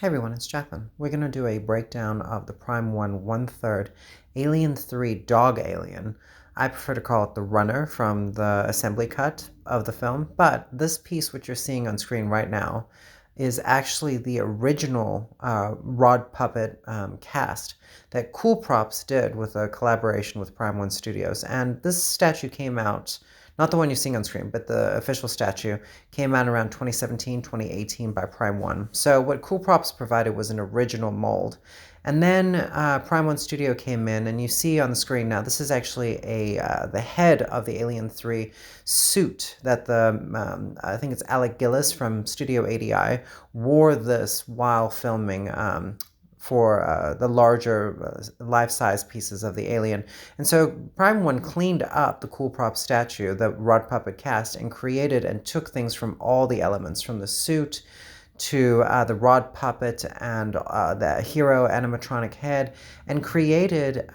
Hey everyone, it's Jacqueline. We're going to do a breakdown of the Prime1 1/3 Alien 3 Dog Alien. I prefer to call it the runner from the assembly cut of the film, but this piece which you're seeing on screen right now is actually the original rod puppet cast that Cool Props did with a collaboration with Prime1 Studios. And this statue came out, not the one you're seeing on screen, but the official statue came out around 2017, 2018 by Prime1. So what Cool Props provided was an original mold. And then Prime1 Studio came in, and you see on the screen now, this is actually the head of the Alien 3 suit that I think it's Alec Gillis from Studio ADI wore this while filming for the larger life-size pieces of the alien. And so Prime1 cleaned up the Cool Prop statue, the rod puppet cast, and created and took things from all the elements, from the suit to the rod puppet and the hero animatronic head, and created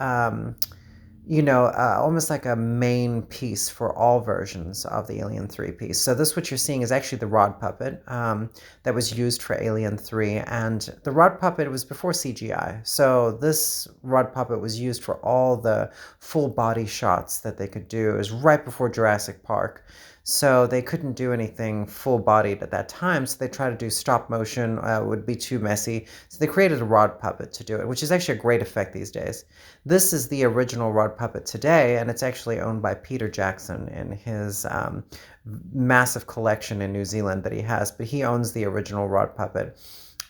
almost like a main piece for all versions of the Alien 3 piece. So this, what you're seeing, is actually the rod puppet that was used for Alien 3, and the rod puppet was before CGI. So this rod puppet was used for all the full body shots that they could do. It was right before Jurassic Park. So they couldn't do anything full-bodied at that time, so they tried to do stop motion. It would be too messy. So they created a rod puppet to do it, which is actually a great effect these days. This is the original rod puppet today, and it's actually owned by Peter Jackson in his massive collection in New Zealand that he has, but he owns the original rod puppet.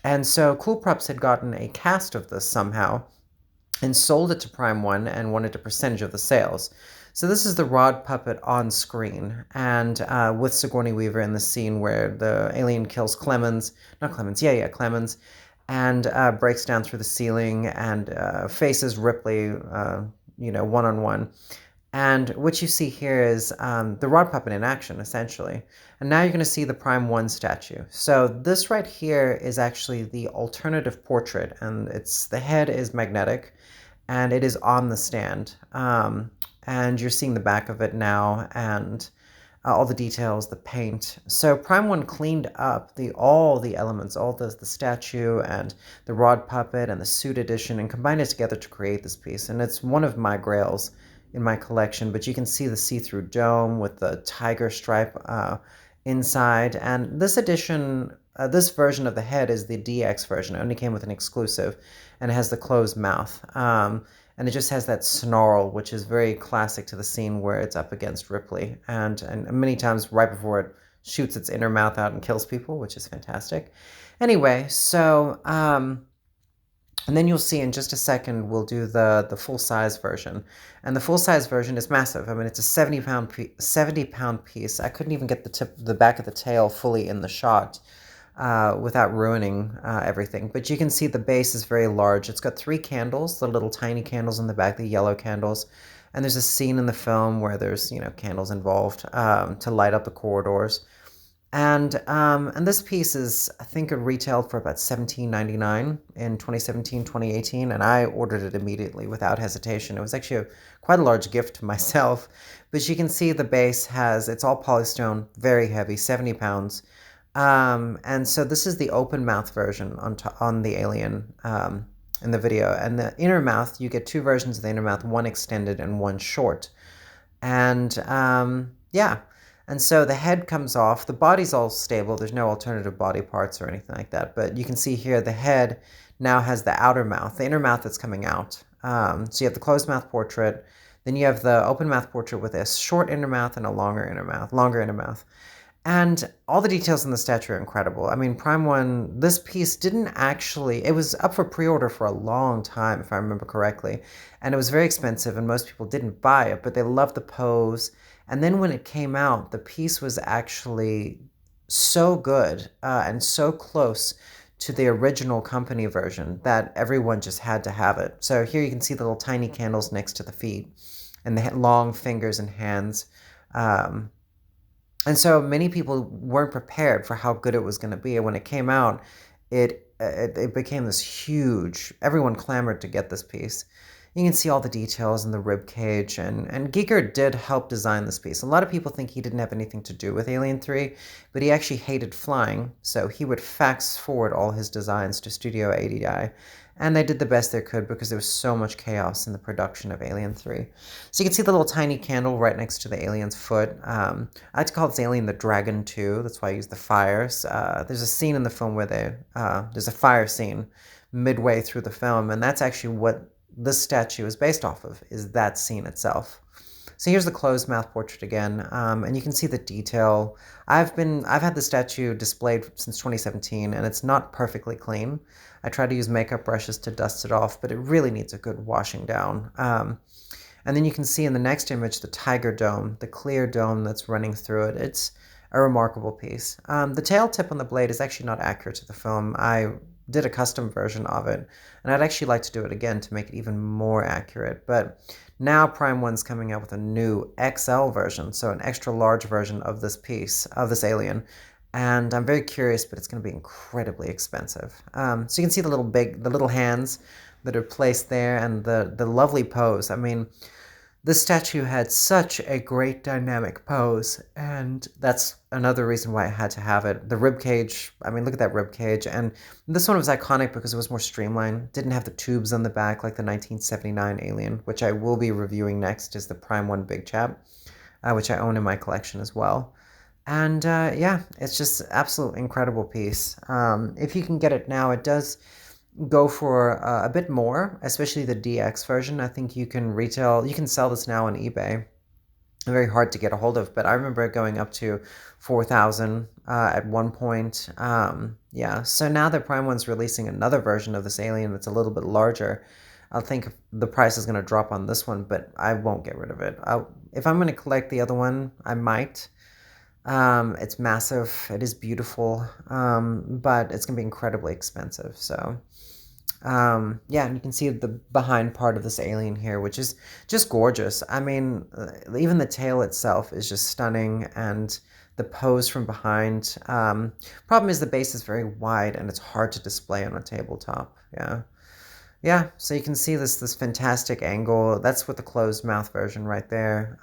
And so Cool Props had gotten a cast of this somehow and sold it to Prime1 and wanted a percentage of the sales. So this is the rod puppet on screen, and with Sigourney Weaver in the scene where the alien kills Clemens, and breaks down through the ceiling and faces Ripley, one-on-one. And what you see here is the rod puppet in action, essentially. And now you're going to see the Prime1 statue. So this right here is actually the alternative portrait, and the head is magnetic, and it is on the stand. And you're seeing the back of it now, and all the details, the paint. So Prime1 cleaned up all the elements, all the statue and the rod puppet and the suit edition, and combined it together to create this piece. And it's one of my grails in my collection, but you can see the see-through dome with the tiger stripe inside. And this edition, this version of the head is the DX version. It only came with an exclusive, and it has the closed mouth. And it just has that snarl, which is very classic to the scene where it's up against Ripley. And many times right before it shoots its inner mouth out and kills people, which is fantastic. Anyway, so, and then you'll see in just a second, we'll do the full-size version. And the full-size version is massive. I mean, it's a 70-pound piece. I couldn't even get the back of the tail fully in the shot without ruining everything. But you can see the base is very large. It's got 3 candles, the little tiny candles in the back, the yellow candles. And there's a scene in the film where there's, candles involved to light up the corridors. And this piece is, I think, it retailed for about $17.99 in 2017, 2018, and I ordered it immediately without hesitation. It was actually quite a large gift to myself. But you can see the base it's all polystone, very heavy, 70 pounds. And so this is the open mouth version on the Alien in the video. And the inner mouth, you get 2 versions of the inner mouth, one extended and one short. And yeah, and so the head comes off. The body's all stable. There's no alternative body parts or anything like that. But you can see here the head now has the outer mouth, the inner mouth that's coming out. So you have the closed mouth portrait. Then you have the open mouth portrait with a short inner mouth and a longer inner mouth. And all the details in the statue are incredible. I mean, Prime1, this piece didn't actually, it was up for pre-order for a long time, if I remember correctly. And it was very expensive, and most people didn't buy it, but they loved the pose. And then when it came out, the piece was actually so good and so close to the original company version that everyone just had to have it. So here you can see the little tiny candles next to the feet and the long fingers and hands. And so many people weren't prepared for how good it was going to be. And when it came out, it became this huge, everyone clamored to get this piece. You can see all the details in the rib cage, and Giger did help design this piece. A lot of people think he didn't have anything to do with Alien 3, but he actually hated flying, so he would fax forward all his designs to Studio 80i, and they did the best they could because there was so much chaos in the production of Alien 3. So you can see the little tiny candle right next to the alien's foot. I like to call this alien the Dragon 2. That's why I use the fires. There's a scene in the film where there's a fire scene midway through the film, and that's actually what this statue is based off of, is that scene itself. So here's the closed mouth portrait again, and you can see the detail. I've had the statue displayed since 2017, and it's not perfectly clean. I tried to use makeup brushes to dust it off, but it really needs a good washing down. And then you can see in the next image the tiger dome, the clear dome that's running through it. It's a remarkable piece. The tail tip on the blade is actually not accurate to the film. I did a custom version of it, and I'd actually like to do it again to make it even more accurate. But now Prime1's coming out with a new XL version, so an extra large version of this piece, of this alien. And I'm very curious, but it's going to be incredibly expensive. So you can see the little hands that are placed there, and the lovely pose. I mean, this statue had such a great dynamic pose, and that's another reason why I had to have it. The ribcage, I mean, look at that ribcage. And this one was iconic because it was more streamlined. Didn't have the tubes on the back like the 1979 Alien, which I will be reviewing next, is the Prime1 Big Chap, which I own in my collection as well. And yeah, it's just absolutely incredible piece. If you can get it now, it does go for a bit more, especially the DX version. I think you can sell this now on eBay. Very hard to get a hold of, but I remember it going up to 4,000 at one point. Yeah, so now that Prime1's releasing another version of this alien that's a little bit larger, I think the price is going to drop on this one, but I won't get rid of it. If I'm going to collect the other one, I might. It's massive, it is beautiful, but it's going to be incredibly expensive, so... yeah, and you can see the behind part of this alien here, which is just gorgeous. I mean, even the tail itself is just stunning, and the pose from behind. Problem is the base is very wide, and it's hard to display on a tabletop. Yeah, so you can see this fantastic angle. That's with the closed mouth version right there,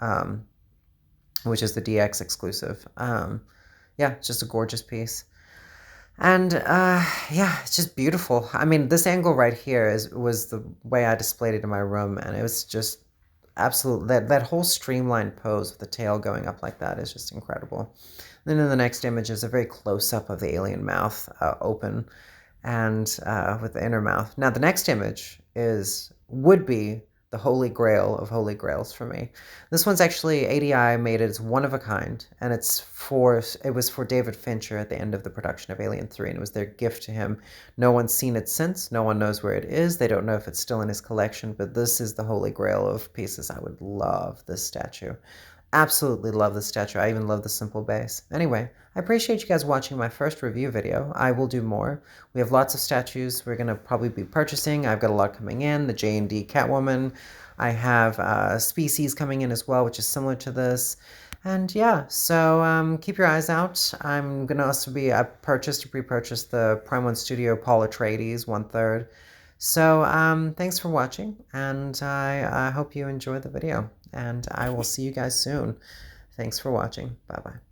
which is the DX exclusive. Yeah, it's just a gorgeous piece. And yeah, it's just beautiful. I mean, this angle right here was the way I displayed it in my room, and it was just absolute. That whole streamlined pose with the tail going up like that is just incredible. Then in the next image is a very close up of the alien mouth open, and with the inner mouth. Now the next image would be the holy grail of holy grails for me. This one's actually, ADI made it as one of a kind, and it was for David Fincher at the end of the production of Alien 3, and it was their gift to him. No one's seen it since, no one knows where it is, they don't know if it's still in his collection, but this is the holy grail of pieces. I would love this statue. Absolutely love this statue. I even love the simple base. Anyway, I appreciate you guys watching my first review video. I will do more. We have lots of statues we're going to probably be purchasing. I've got a lot coming in. The J&D Catwoman. I have Species coming in as well, which is similar to this. And yeah, so keep your eyes out. I'm going to also be pre-purchased the Prime1 Studio Paul Atreides 1/3. So thanks for watching, and I hope you enjoyed the video, and I will see you guys soon. Thanks for watching. Bye-bye.